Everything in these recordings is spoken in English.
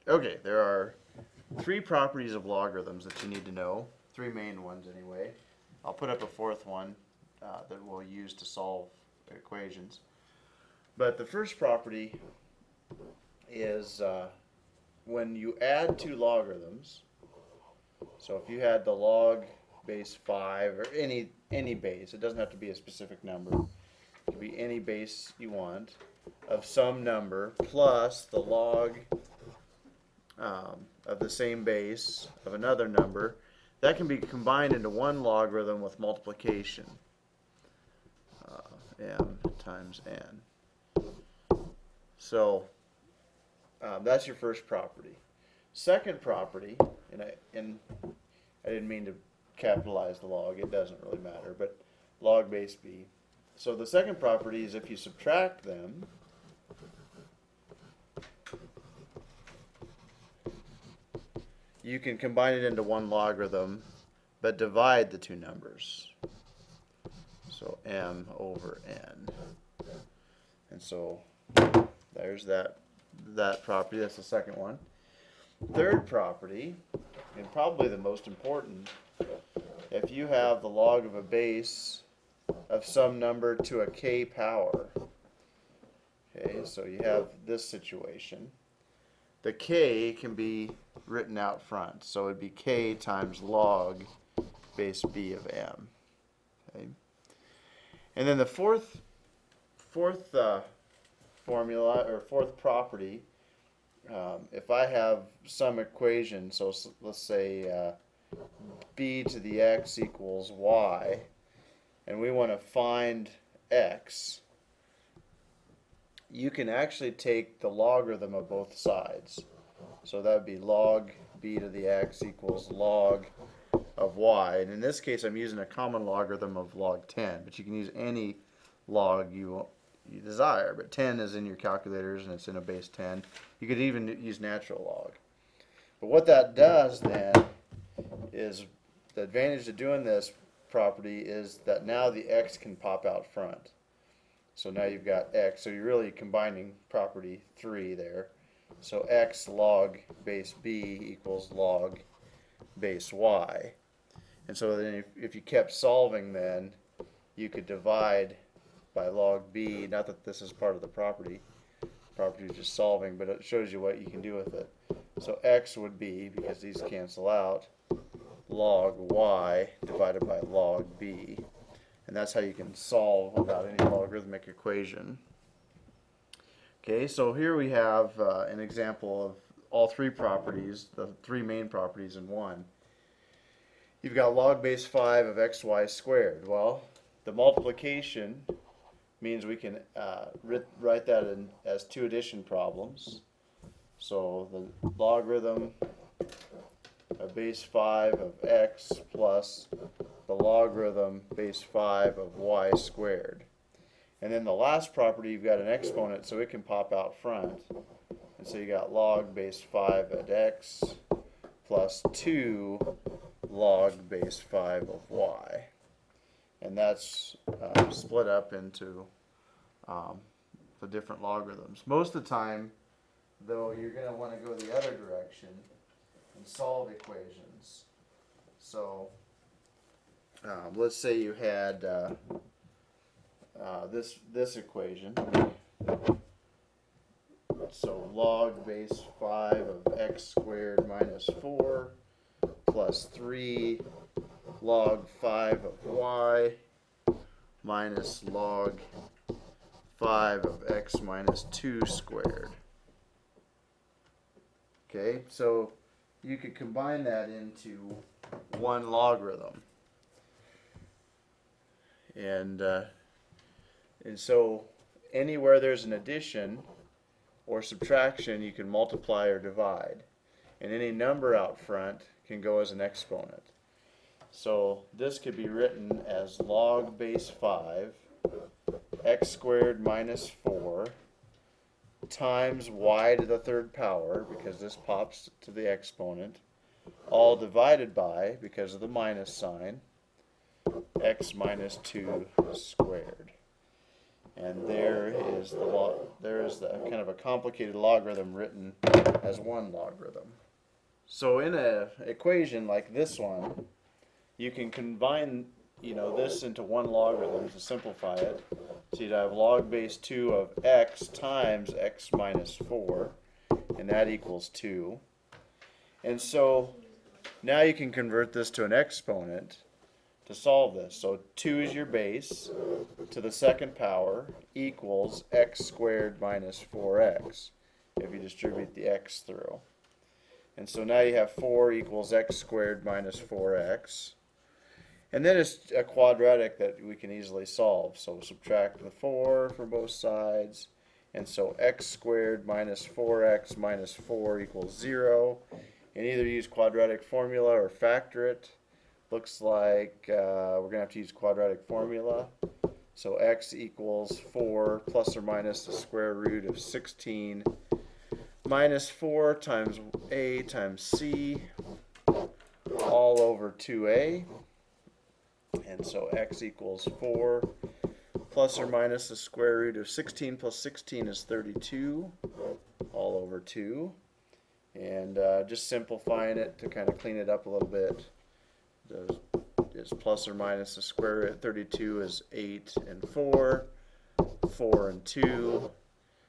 Okay, there are three properties of logarithms that you need to know. Three main ones anyway. I'll put up a fourth one that we'll use to solve equations. But the first property is when you add two logarithms. So if you had the log base 5 or any base, it doesn't have to be a specific number. It could be any base you want of some number plus the log of the same base of another number, that can be combined into one logarithm with multiplication. M times n. So that's your first property. Second property, and I didn't mean to capitalize the log, it doesn't really matter, but log base b. So the second property is if you subtract them, you can combine it into one logarithm, but divide the two numbers. So m over n. And so there's that property. That's the second one. Third property, and probably the most important, if you have the log of a base of some number to a k power. Okay, so you have this situation. The k can be written out front, so it would be k times log base b of m. Okay. And then the fourth formula or fourth property, if I have some equation, so let's say b to the x equals y, and we want to find x, you can actually take the logarithm of both sides. So that would be log b to the x equals log of y. And in this case, I'm using a common logarithm of log 10, but you can use any log you desire. But 10 is in your calculators, and it's in a base 10. You could even use natural log. But what that does then is, the advantage of doing this property is that now the x can pop out front. So now you've got x, so you're really combining property 3 there. So x log base b equals log base y. And so then if you kept solving, then you could divide by log b. Not that this is part of the property. Property is just solving, but it shows you what you can do with it. So x would be, because these cancel out, log y divided by log b. And that's how you can solve without any logarithmic equation. Okay, so here we have an example of all three properties, the three main properties in one. You've got log base 5 of xy squared. Well, the multiplication means we can write that in as two addition problems. So the logarithm of base 5 of x plus the logarithm base 5 of y squared. And then the last property, you've got an exponent, so it can pop out front. And so you got log base 5 at x plus 2 log base 5 of y. And that's split up into the different logarithms. Most of the time, though, you're going to want to go the other direction and solve equations. So let's say you had this equation. So log base 5 of x squared minus 4 plus 3 log 5 of y minus log 5 of x minus 2 squared. Okay, so you could combine that into one logarithm. And so anywhere there's an addition or subtraction, you can multiply or divide. And any number out front can go as an exponent. So this could be written as log base 5 x squared minus 4 times y to the third power, because this pops to the exponent, all divided by, because of the minus sign, x minus 2 squared. And there is the kind of a complicated logarithm written as one logarithm. So in an equation like this one, you can combine this into one logarithm to simplify it. So you'd have log base 2 of x times x minus 4, and that equals 2. And so now you can convert this to an exponent to solve this. So 2 is your base to the second power equals x squared minus 4x if you distribute the x through. And so now you have 4 equals x squared minus 4x. And then it's a quadratic that we can easily solve. So subtract the 4 from both sides. And so x squared minus 4x minus 4 equals 0. And either use quadratic formula or factor it. Looks like we're going to have to use quadratic formula. So x equals 4 plus or minus the square root of 16 minus 4 times a times c all over 2a. And so x equals 4 plus or minus the square root of 16 plus 16 is 32 all over 2. And just simplifying it to kind of clean it up a little bit. Is plus or minus the square root of 32 is 8 and 4, 4 and 2.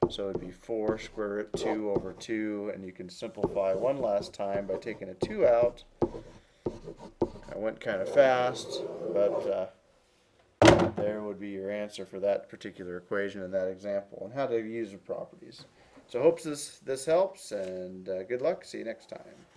So it would be 4 square root 2 over 2. And you can simplify one last time by taking a 2 out. I went kind of fast, but there would be your answer for that particular equation in that example and how to use the properties. So I hope this helps, and good luck. See you next time.